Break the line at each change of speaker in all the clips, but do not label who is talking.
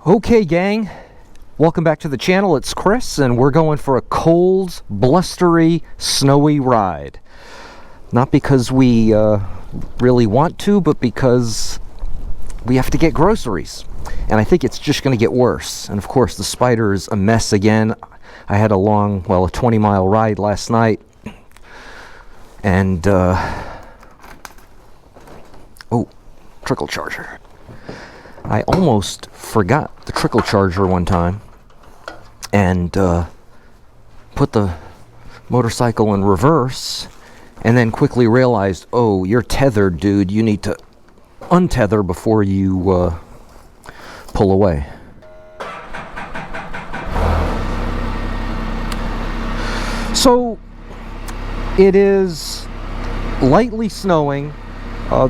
Okay, gang, welcome back to the channel. It's Chris, and we're going for a cold, blustery, snowy ride. Not because we really want to, but because we have to get groceries. And I think it's just going to get worse. And of course, the Spyder is a mess again. I had a 20-mile ride last night. And, oh, trickle charger. I almost forgot the trickle charger one time and put the motorcycle in reverse and then quickly realized, oh, you're tethered, dude. You need to untether before you pull away. So it is lightly snowing.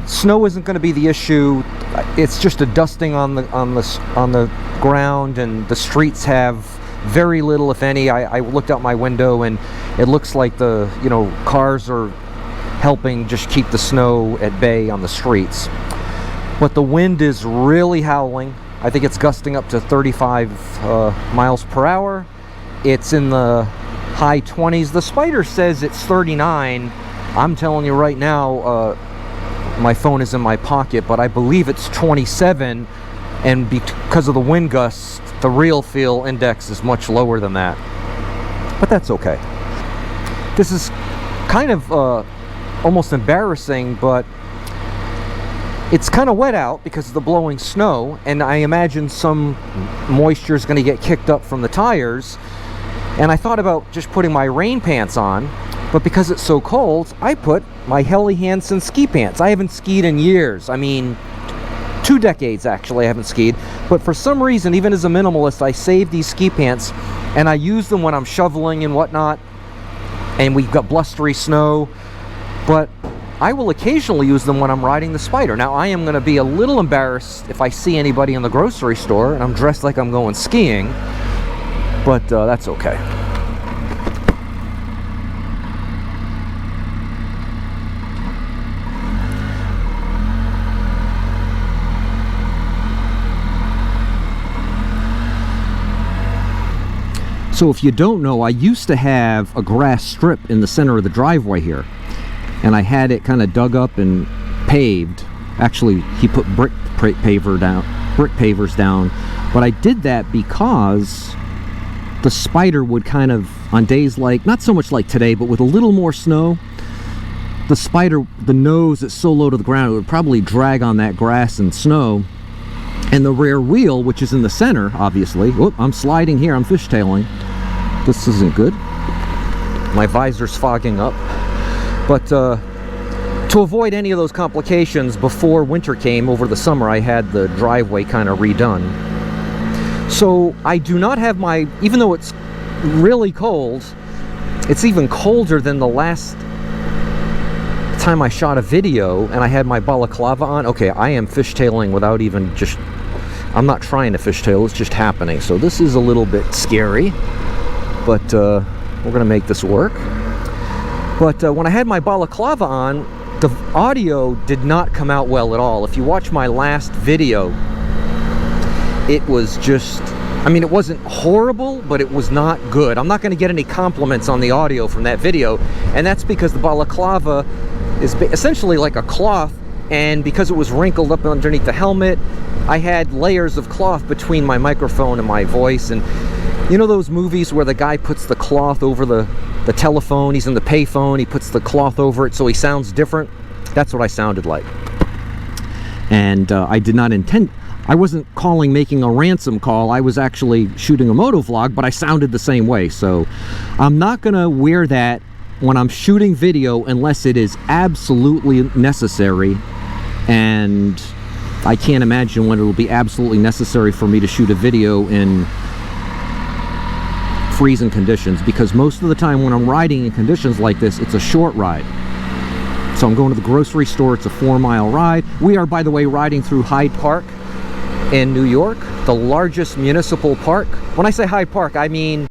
Snow isn't going to be the issue. It's just a dusting on the ground, and the streets have very little, if any. I looked out my window, and it looks like the cars are helping just keep the snow at bay on the streets. But the wind is really howling. I think it's gusting up to 35 miles per hour. It's in the high 20s. The Spyder says it's 39. I'm telling you right now, my phone is in my pocket, but I believe it's 27, and because of the wind gusts, the real feel index is much lower than that. But that's okay. This is kind of almost embarrassing, but it's kind of wet out because of the blowing snow, and I imagine some moisture is going to get kicked up from the tires. And I thought about just putting my rain pants on, but because it's so cold, I put my Helly Hansen ski pants. I haven't skied in years. I mean, 2 decades actually I haven't skied. But for some reason, even as a minimalist, I save these ski pants and I use them when I'm shoveling and whatnot. And we've got blustery snow. But I will occasionally use them when I'm riding the Spyder. Now, I am going to be a little embarrassed if I see anybody in the grocery store and I'm dressed like I'm going skiing. But that's okay. So if you don't know, I used to have a grass strip in the center of the driveway here, and I had it kind of dug up and paved. Actually, he put brick pavers down, but I did that because the Spyder would kind of, on days like, not so much like today, but with a little more snow, the Spyder, the nose is so low to the ground, it would probably drag on that grass and snow. And the rear wheel, which is in the center, obviously, whoop, I'm sliding here, I'm fishtailing. This isn't good. My visor's fogging up. But to avoid any of those complications, before winter came over the summer, I had the driveway kind of redone. So I do not have my, even though it's really cold, it's even colder than the last time I shot a video and I had my balaclava on. Okay, I am fishtailing without even just, I'm not trying to fishtail, it's just happening. So this is a little bit scary, but we're gonna make this work. But when I had my balaclava on, the audio did not come out well at all. If you watch my last video, it was just, I mean, it wasn't horrible, but it was not good. I'm not gonna get any compliments on the audio from that video, and that's because the balaclava is essentially like a cloth, and because it was wrinkled up underneath the helmet, I had layers of cloth between my microphone and my voice. And you know those movies where the guy puts the cloth over the telephone, he's in the payphone, he puts the cloth over it so he sounds different? That's what I sounded like. And I did not intend, I wasn't making a ransom call, I was actually shooting a motovlog, but I sounded the same way. So I'm not gonna wear that when I'm shooting video unless it is absolutely necessary, and I can't imagine when it'll be absolutely necessary for me to shoot a video in freezing conditions, because most of the time when I'm riding in conditions like this, it's a short ride. So I'm going to the grocery store, it's a 4-mile ride. We are, by the way, riding through Hyde Park in New York, the largest municipal park. When I say Hyde Park, I mean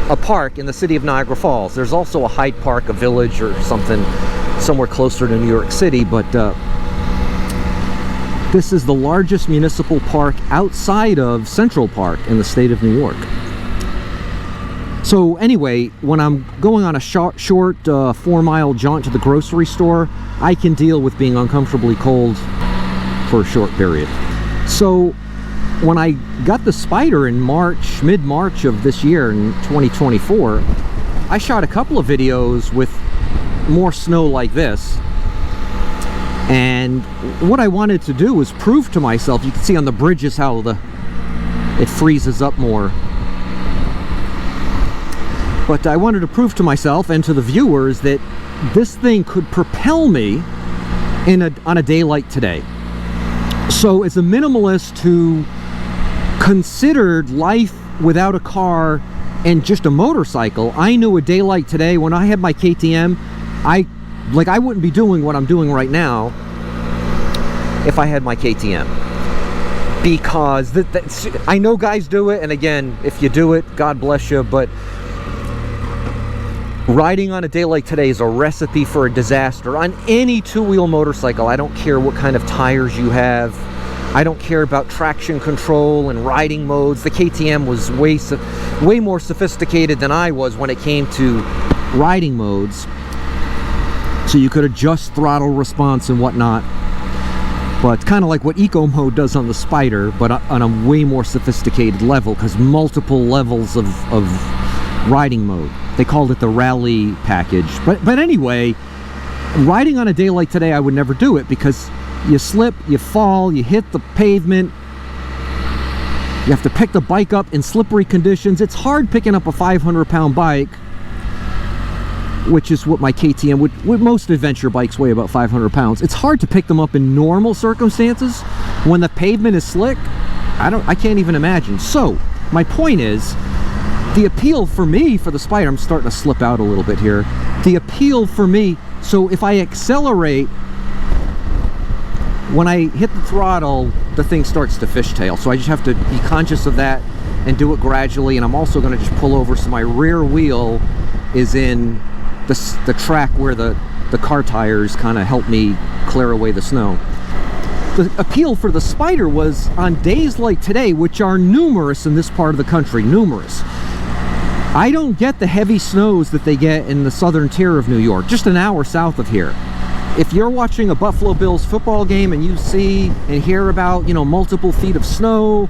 a park in the city of Niagara Falls. There's also a Hyde Park, a village or something, somewhere closer to New York City, but This is the largest municipal park outside of Central Park in the state of New York. So anyway, when I'm going on a short 4-mile jaunt to the grocery store, I can deal with being uncomfortably cold for a short period. So when I got the Spyder in March, mid-March of this year in 2024, I shot a couple of videos with more snow like this. And what I wanted to do was prove to myself, you can see on the bridges how it freezes up more. But I wanted to prove to myself and to the viewers that this thing could propel me on a day like today. So as a minimalist who considered life without a car and just a motorcycle, I knew a day like today, when I had my KTM, I wouldn't be doing what I'm doing right now if I had my KTM. Because I know guys do it, and again, if you do it, God bless you, but riding on a day like today is a recipe for a disaster on any two-wheel motorcycle. I don't care what kind of tires you have. I don't care about traction control and riding modes. The KTM was way more sophisticated than I was when it came to riding modes. So you could adjust throttle response and whatnot. But kind of like what Eco Mode does on the Spyder, but on a way more sophisticated level, because multiple levels of riding mode. They called it the rally package. But anyway, riding on a day like today, I would never do it, because you slip, you fall, you hit the pavement, you have to pick the bike up in slippery conditions. It's hard picking up a 500-pound bike, which is what my KTM would. Most adventure bikes weigh about 500 pounds. It's hard to pick them up in normal circumstances. When the pavement is slick, I can't even imagine. So my point is, the appeal for me for the Spyder, I'm starting to slip out a little bit here. The appeal for me, so if I accelerate, when I hit the throttle, the thing starts to fishtail. So I just have to be conscious of that and do it gradually. And I'm also going to just pull over so my rear wheel is in the track where the car tires kind of help me clear away the snow. The appeal for the Spyder was on days like today, which are numerous in this part of the country, numerous. I don't get the heavy snows that they get in the southern tier of New York, just an hour south of here. If you're watching a Buffalo Bills football game and you see and hear about, you know, multiple feet of snow,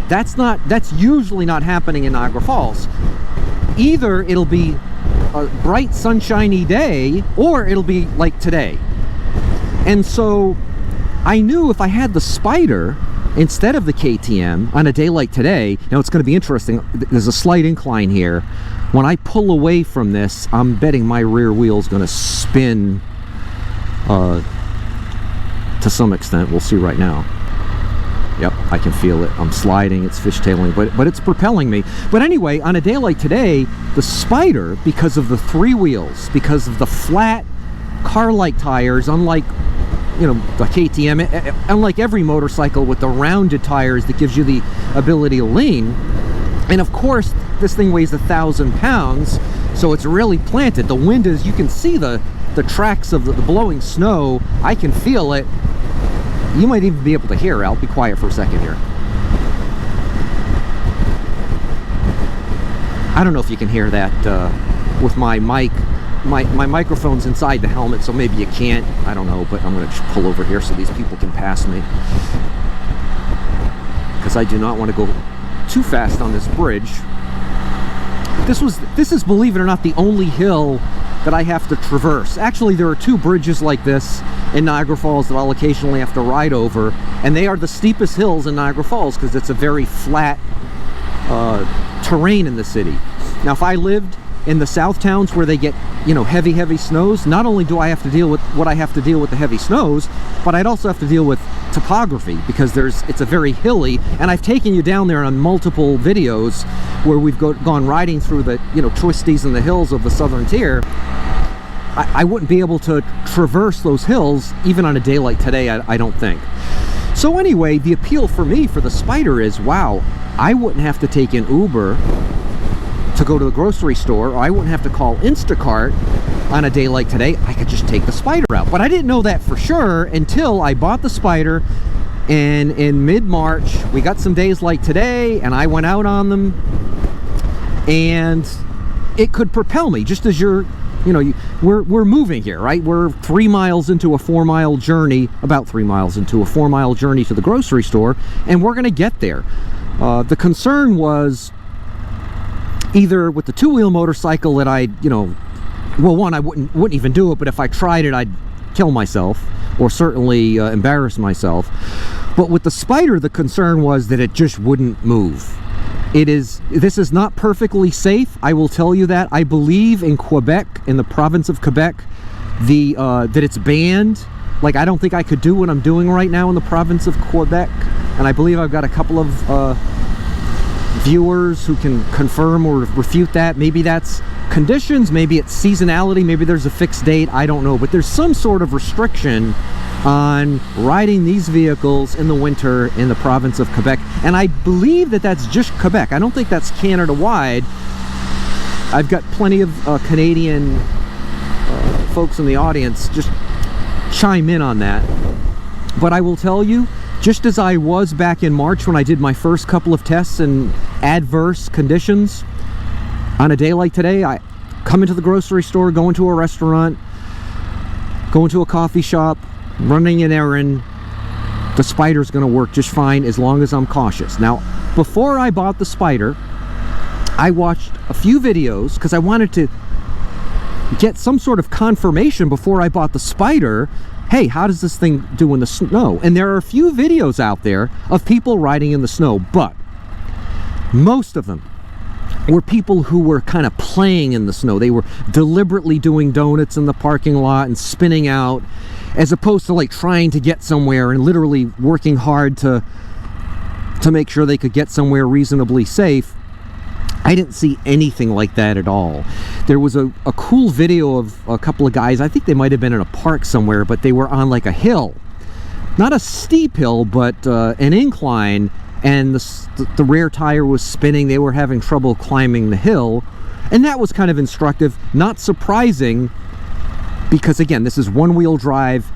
that's usually not happening in Niagara Falls. Either it'll be a bright sunshiny day, or it'll be like today. And so I knew if I had the Spyder instead of the KTM on a day like today, now it's going to be interesting. There's a slight incline here. When I pull away from this, I'm betting my rear wheel is going to spin to some extent. We'll see right now. Yep, I can feel it. I'm sliding, it's fishtailing, but it's propelling me. But anyway, on a day like today, the Spyder, because of the 3 wheels, because of the flat car-like tires, unlike, you know, the KTM, unlike every motorcycle with the rounded tires that gives you the ability to lean, and of course, this thing weighs 1,000 pounds, so it's really planted. The wind is, you can see the tracks of the blowing snow. I can feel it. You might even be able to hear it. I'll be quiet for a second here. I don't know if you can hear that with my mic. My microphone's inside the helmet, so maybe you can't. I don't know, but I'm going to just pull over here so these people can pass me, because I do not want to go too fast on this bridge. This is, believe it or not, the only hill that I have to traverse. Actually, there are 2 bridges like this in Niagara Falls that I'll occasionally have to ride over, and they are the steepest hills in Niagara Falls because it's a very flat terrain in the city. Now, if I lived in the south towns where they get, you know, heavy snows, not only do I have to deal with what I have to deal with the heavy snows, but I'd also have to deal with topography, because it's a very hilly, and I've taken you down there on multiple videos where we've gone riding through the, you know, twisties and the hills of the southern tier. I wouldn't be able to traverse those hills even on a day like today, I don't think. So anyway, the appeal for me for the Spyder is, wow, I wouldn't have to take an Uber to go to the grocery store, or I wouldn't have to call Instacart on a day like today. I could just take the Spyder out. But I didn't know that for sure until I bought the Spyder, And in mid-March, we got some days like today, and I went out on them, and it could propel me, just as we're moving here, right? We're 3 miles into a 4-mile journey, about 3 miles into a 4-mile journey to the grocery store, and we're gonna get there. The concern was either with the two-wheel motorcycle that well, one, I wouldn't even do it, but if I tried it, I'd kill myself, or certainly embarrass myself. But with the Spyder, the concern was that it just wouldn't move. This is not perfectly safe, I will tell you that. I believe in Quebec, in the province of Quebec, that it's banned. Like, I don't think I could do what I'm doing right now in the province of Quebec, and I believe I've got a couple of viewers who can confirm or refute that. Maybe that's conditions, maybe it's seasonality, maybe there's a fixed date, I don't know, but there's some sort of restriction on riding these vehicles in the winter in the province of Quebec, and I believe that that's just Quebec. I don't think that's Canada-wide. I've got plenty of Canadian folks in the audience. Just chime in on that. But I will tell you, just as I was back in March when I did my first couple of tests in adverse conditions, on a day like today, I come into the grocery store, go into a restaurant, go into a coffee shop, running an errand, the Spyder's going to work just fine as long as I'm cautious. Now, before I bought the Spyder, I watched a few videos because I wanted to get some sort of confirmation before I bought the Spyder. Hey, how does this thing do in the snow? And there are a few videos out there of people riding in the snow, but most of them were people who were kind of playing in the snow. They were deliberately doing donuts in the parking lot and spinning out, as opposed to like trying to get somewhere and literally working hard to make sure they could get somewhere reasonably safe. I didn't see anything like that at all. There was a cool video of a couple of guys, I think they might have been in a park somewhere, but they were on like a hill. Not a steep hill, but an incline, and the rear tire was spinning. They were having trouble climbing the hill, and that was kind of instructive. Not surprising, because again, this is one-wheel drive,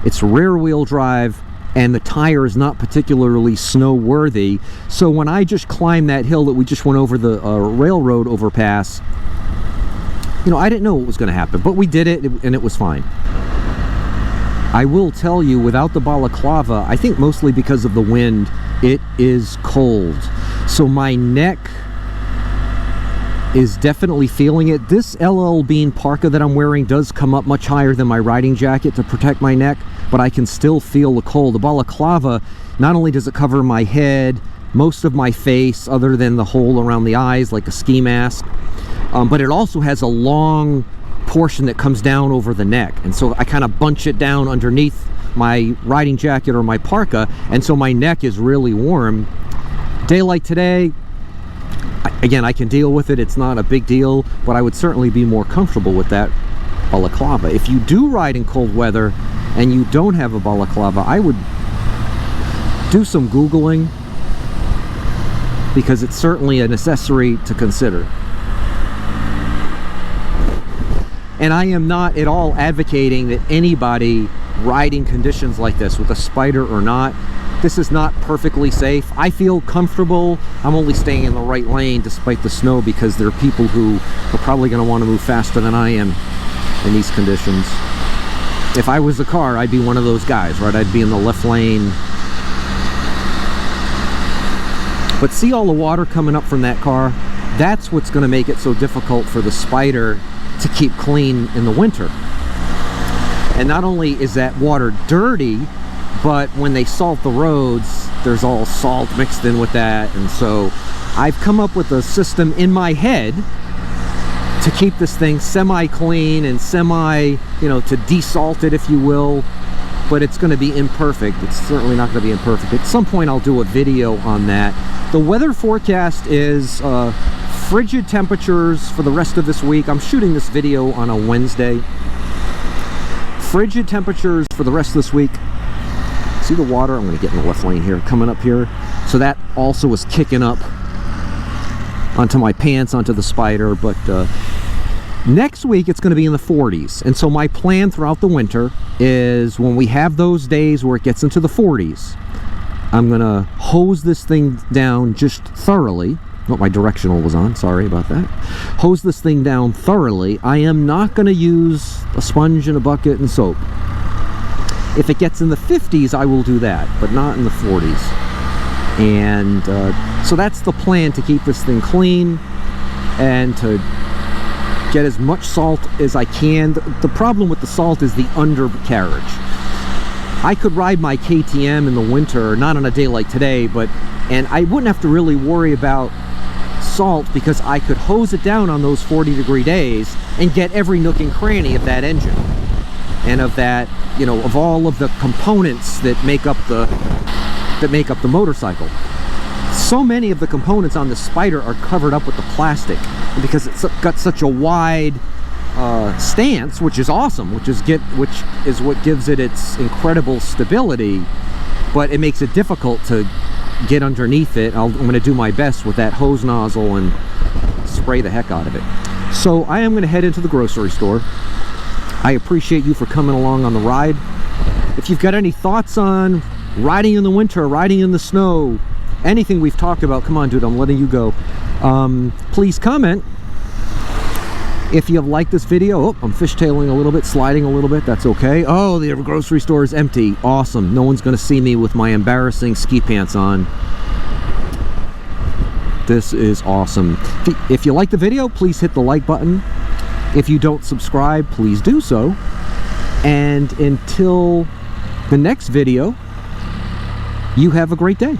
it's rear-wheel drive, and the tire is not particularly snow-worthy. So when I just climbed that hill that we just went over, the railroad overpass, I didn't know what was going to happen, but we did it, and it was fine. I will tell you, without the balaclava, I think mostly because of the wind, it is cold. So my neck is definitely feeling it. This LL Bean parka that I'm wearing does come up much higher than my riding jacket to protect my neck, but I can still feel the cold. The balaclava, not only does it cover my head, most of my face, other than the hole around the eyes, like a ski mask, but it also has a long portion that comes down over the neck, and so I kind of bunch it down underneath my riding jacket or my parka, and so my neck is really warm. Day like today, again, I can deal with it. It's not a big deal, but I would certainly be more comfortable with that balaclava. If you do ride in cold weather and you don't have a balaclava, I would do some Googling, because it's certainly an accessory to consider. And I am not at all advocating that anybody riding conditions like this, with a Spyder or not, this is not perfectly safe. I feel comfortable. I'm only staying in the right lane despite the snow, because there are people who are probably going to want to move faster than I am in these conditions. If I was a car, I'd be one of those guys, right? I'd be in the left lane. But see all the water coming up from that car? That's what's going to make it so difficult for the Spyder to keep clean in the winter. And not only is that water dirty, but when they salt the roads, there's all salt mixed in with that. And so I've come up with a system in my head to keep this thing semi-clean and to desalt it, if you will, but it's going to be imperfect. It's certainly not going to be imperfect. At some point I'll do a video on that. The weather forecast is frigid temperatures for the rest of this week. I'm shooting this video on a Wednesday. Frigid temperatures for the rest of this week. See the water? I'm going to get in the left lane here, coming up here. So that also is kicking up onto my pants, onto the Spyder. But next week it's going to be in the 40s. And so my plan throughout the winter is, when we have those days where it gets into the 40s, I'm gonna hose this thing down just thoroughly. Oh, my directional was on, sorry about that. Hose this thing down thoroughly. I am not gonna use a sponge and a bucket and soap. If it gets in the 50s, I will do that, but not in the 40s. And so that's the plan, to keep this thing clean and to get as much salt as I can. The problem with the salt is the undercarriage. I could ride my KTM in the winter, not on a day like today, and I wouldn't have to really worry about salt, because I could hose it down on those 40-degree days and get every nook and cranny of that engine and of that, you know, of all of the components that make up the motorcycle. So many of the components on the Spyder are covered up with the plastic, because it's got such a wide stance, which is awesome, which is what gives it its incredible stability, but it makes it difficult to get underneath it. I'm going to do my best with that hose nozzle and spray the heck out of it. So I am going to head into the grocery store. I appreciate you for coming along on the ride. If you've got any thoughts on riding in the winter, riding in the snow, anything we've talked about, come on, dude, I'm letting you go. Please comment. If you have liked this video, oh, I'm fishtailing a little bit, sliding a little bit, that's okay. Oh, the grocery store is empty. Awesome. No one's going to see me with my embarrassing ski pants on. This is awesome. If you like the video, please hit the like button. If you don't subscribe, please do so. And until the next video, you have a great day.